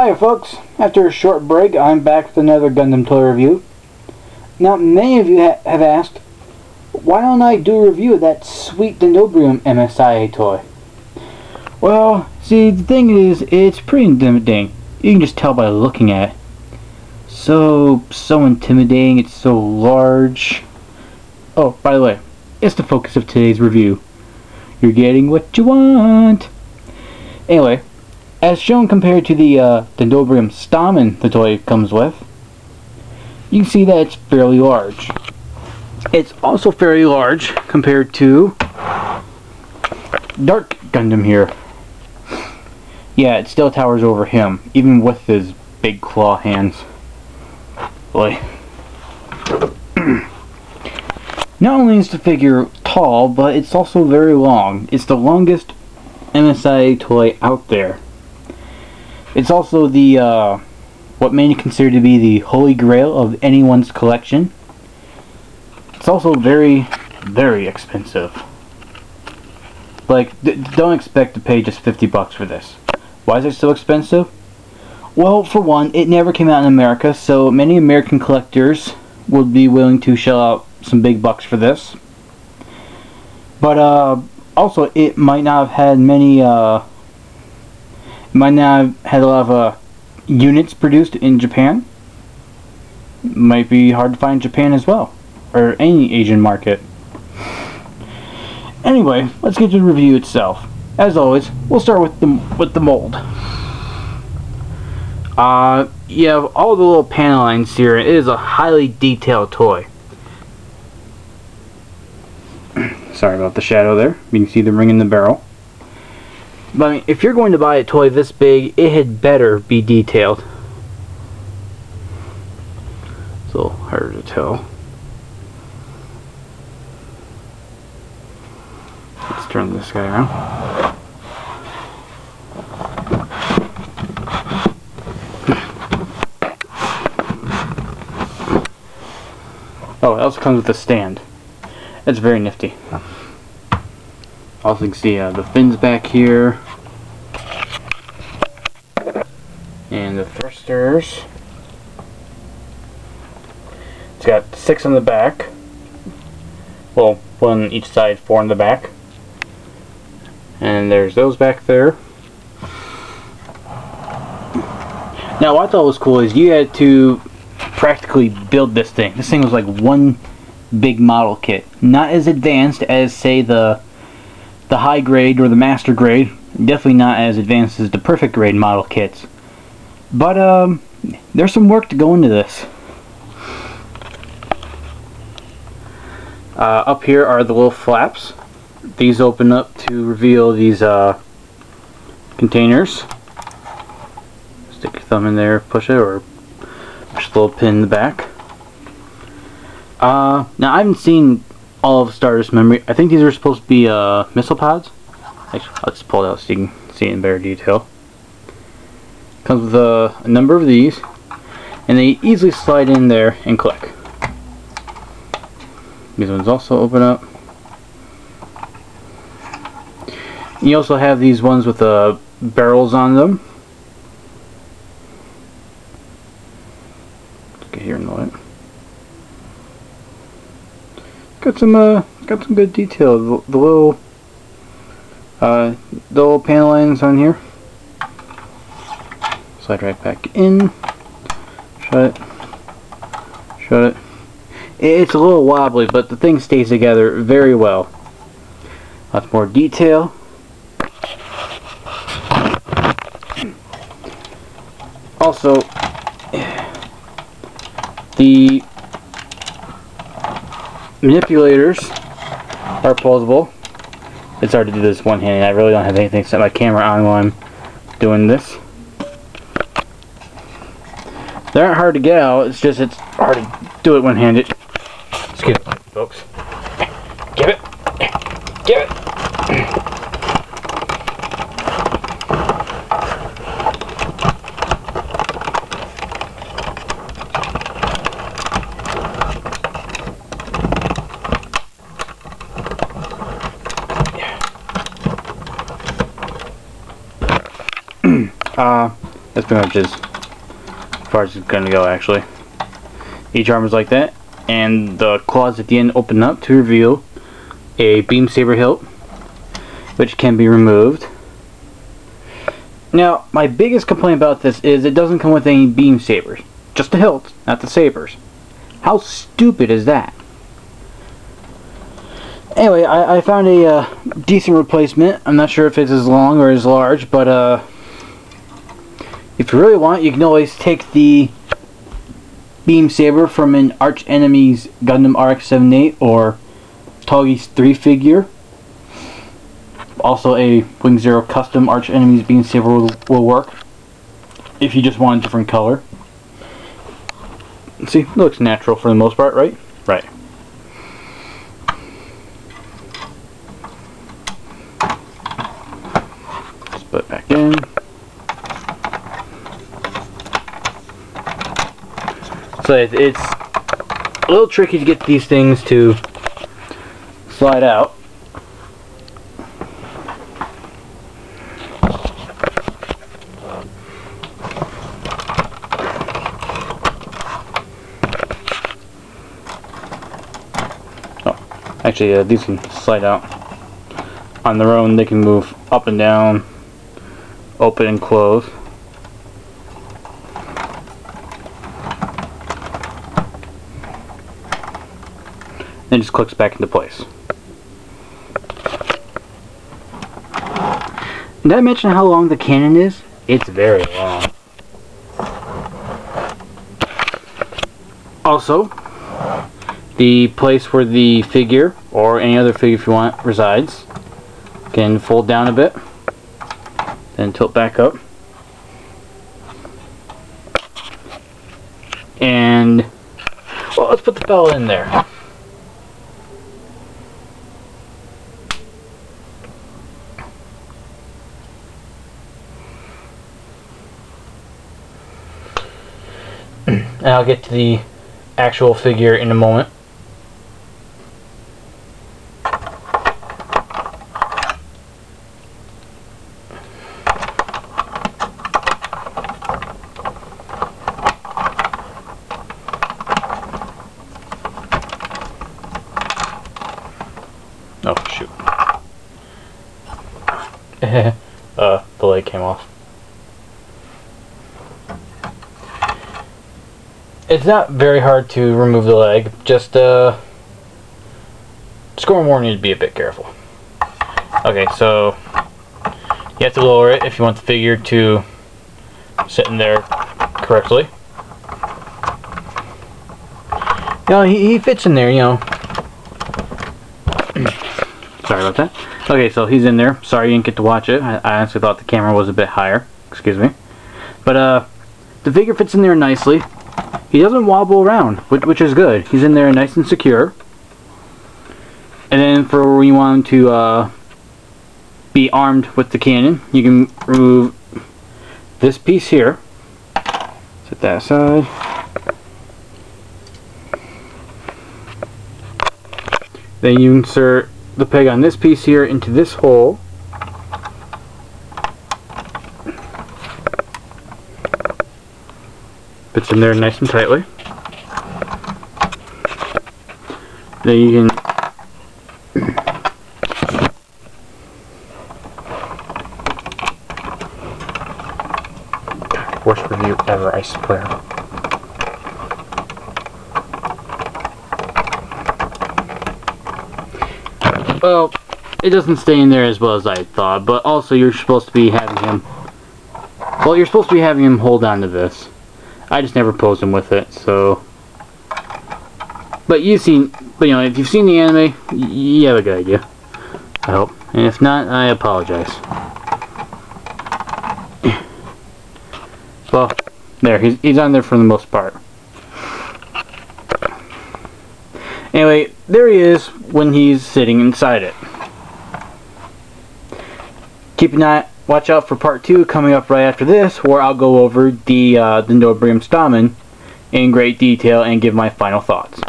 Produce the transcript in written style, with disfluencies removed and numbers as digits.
Hi folks, after a short break I'm back with another Gundam toy review. Now many of you have asked, why don't I do a review of that sweet Dendobrium MSiA toy? Well, see, the thing is, it's pretty intimidating. You can just tell by looking at it. So intimidating, it's so large. Oh, by the way, it's the focus of today's review. You're getting what you want. Anyway, as shown compared to the Dendobrium Stamen the toy comes with, you can see that it's fairly large. It's also fairly large compared to Dark Gundam here. Yeah, it still towers over him, even with his big claw hands. Boy. Not only is the figure tall, but it's also very long. It's the longest MSiA toy out there. It's also the what many consider to be the holy grail of anyone's collection. It's also very, very expensive. Like, don't expect to pay just $50 for this. Why is it so expensive? Well, for one, it never came out in America, so many American collectors would be willing to shell out some big bucks for this. But also, it might not have had many. It might not have had a lot of units produced in Japan. Might be hard to find in Japan as well, or any Asian market. Anyway, let's get to the review itself. As always, we'll start with the mold. You have all the little panel lines here. It is a highly detailed toy. Sorry about the shadow there. You can see the ring in the barrel. But I mean, if you're going to buy a toy this big, it had better be detailed. It's a little harder to tell. Let's turn this guy around. Oh, it also comes with a stand. That's very nifty. Also, you can see the fins back here, and the thrusters. It's got 6 on the back. Well, 1 on each side, 4 on the back. And there's those back there. Now, what I thought was cool is you had to practically build this thing. This thing was like one big model kit. Not as advanced as, say, the high grade or the master grade. Definitely not as advanced as the perfect grade model kits. But there's some work to go into this. Up here are the little flaps. These open up to reveal these containers. Stick your thumb in there, push it, or push the little pin in the back. Now I haven't seen all of Stardust memory. I think these are supposed to be missile pods. Actually, I'll just pull it out so you can see it in better detail. Comes with a number of these, and they easily slide in there and click. These ones also open up. You also have these ones with barrels on them. Let's get here in the light. Got some good detail. The little panel lines on here. Slide right back in. Shut it. It's a little wobbly, but the thing stays together very well. Lots more detail. Also, the manipulators are posable. It's hard to do this one-handed. I really don't have anything set my camera on while I'm doing this. They aren't hard to get out, it's just it's hard to do it one-handed. Excuse me, folks. Give it! Give it! That's pretty much as far as it's going to go, actually. Each arm is like that, and the claws at the end open up to reveal a beam saber hilt, which can be removed. Now, my biggest complaint about this is it doesn't come with any beam sabers. Just the hilt, not the sabers. How stupid is that? Anyway, I found a decent replacement. I'm not sure if it's as long or as large, but if you really want, you can always take the beam saber from an arch enemy's Gundam RX-78 or Togi's 3 figure. Also, a Wing Zero custom arch enemy's beam saber will work if you just want a different color. See, it looks natural for the most part, right? Right. Just put it back in. So it's a little tricky to get these things to slide out. Actually, these can slide out on their own. They can move up and down, open and close. Then it just clicks back into place. Did I mention how long the cannon is? It's very long. Also, the place where the figure, or any other figure if you want, resides, can fold down a bit, then tilt back up. And, well, let's put the fella in there. And I'll get to the actual figure in a moment. Oh, shoot. The leg came off. It's not very hard to remove the leg, just go more need to be a bit careful. Okay, so you have to lower it if you want the figure to sit in there correctly. You know, he fits in there, you know. Sorry about that. Okay, so he's in there. Sorry you didn't get to watch it. I honestly thought the camera was a bit higher. Excuse me. But the figure fits in there nicely. He doesn't wobble around, which is good. He's in there nice and secure. And then for when you want him to be armed with the cannon, you can remove this piece here. Set that aside. Then you insert the peg on this piece here into this hole. Fits in there nice and tightly. Then you can worst review ever, I swear. Well, it doesn't stay in there as well as I thought, but also you're supposed to be having him, well, you're supposed to be having him hold on to this. I just never posed him with it, so. But you know, if you've seen the anime, you have a good idea. I hope. And if not, I apologize. Well, there, he's on there for the most part. Anyway, there he is when he's sitting inside it. Keep an eye, watch out for part 2 coming up right after this, where I'll go over the Dendobrium Stamen in great detail and give my final thoughts.